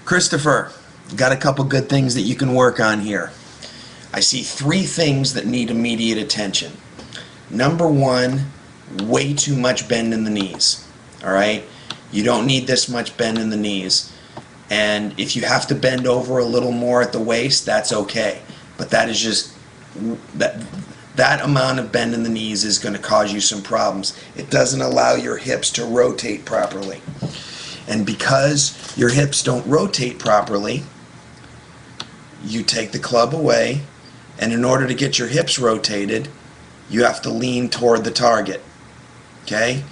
Christopher, got a couple good things that you can work on here. I see three things that need immediate attention. Number one, way too much bend in the knees. Alright? You don't need this much bend in the knees. And if you have to bend over a little more at the waist, that's okay. But that is just, that amount of bend in the knees is going to cause you some problems. It doesn't allow your hips to rotate properly. And because your hips don't rotate properly, you take the club away, and in order to get your hips rotated, you have to lean toward the target. Okay?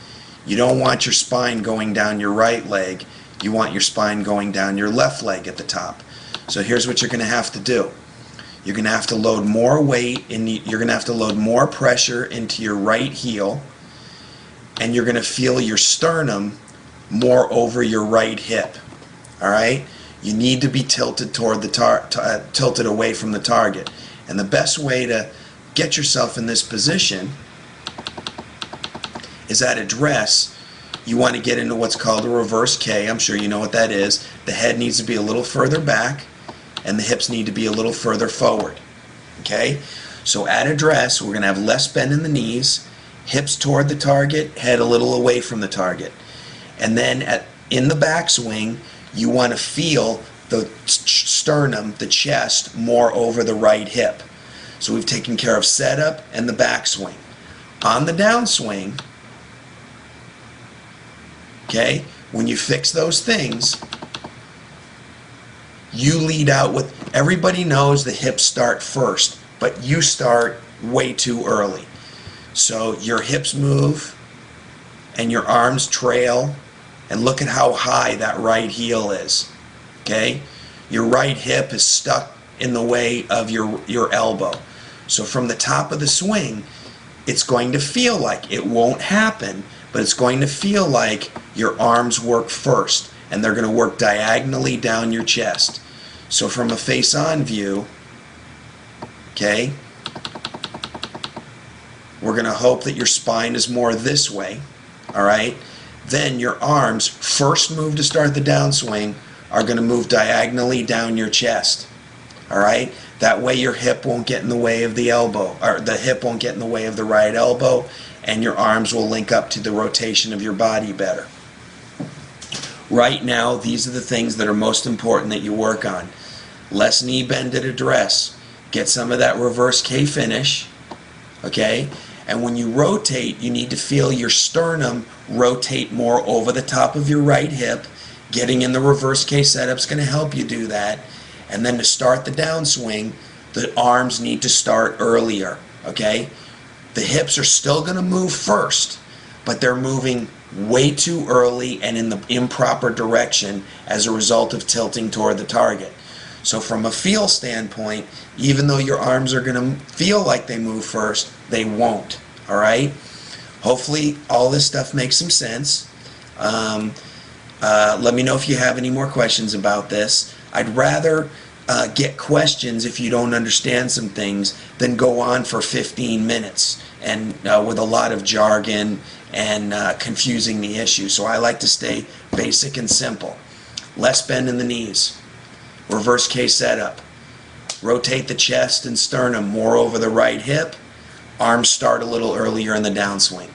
You don't want your spine going down your right leg. You want your spine going down your left leg at the top. So here's what you're going to have to do. You're going to have to load more weight, you're going to have to load more pressure into your right heel, and you're going to feel your sternum more over your right hip. Alright? You need to be tilted toward the tilted away from the target. And the best way to get yourself in this position is at address. You want to get into what's called a reverse K. I'm sure you know what that is. The head needs to be a little further back and the hips need to be a little further forward. Okay? So at address, we're going to have less bend in the knees, hips toward the target, head a little away from the target. And then in the backswing, you want to feel the sternum, the chest, more over the right hip. So we've taken care of setup and the backswing. On the downswing, okay, when you fix those things, you lead out with, everybody knows the hips start first, but you start way too early. So your hips move and your arms trail, and look at how high that right heel is. Okay? Your right hip is stuck in the way of your elbow. So from the top of the swing, it's going to feel like, it won't happen, but it's going to feel like your arms work first, and they're going to work diagonally down your chest. So from a face-on view, okay, we're going to hope that your spine is more this way. Alright? Then your arms, first move to start the downswing, are going to move diagonally down your chest. Alright? That way your hip won't get in the way of the elbow, or the hip won't get in the way of the right elbow, and your arms will link up to the rotation of your body better. Right now, these are the things that are most important that you work on. Less knee bend at address. Get some of that reverse K finish. Okay? And when you rotate, you need to feel your sternum rotate more over the top of your right hip. Getting in the reverse K setup is going to help you do that. And then to start the downswing, the arms need to start earlier. Okay? The hips are still going to move first, but they're moving way too early and in the improper direction as a result of tilting toward the target. So from a feel standpoint, even though your arms are going to feel like they move first, they won't. Alright? Hopefully all this stuff makes some sense. Let me know if you have any more questions about this. I'd rather get questions if you don't understand some things than go on for 15 minutes and with a lot of jargon and confusing the issue. So I like to stay basic and simple. Less bend in the knees. Reverse K setup. Rotate the chest and sternum more over the right hip. Arms start a little earlier in the downswing.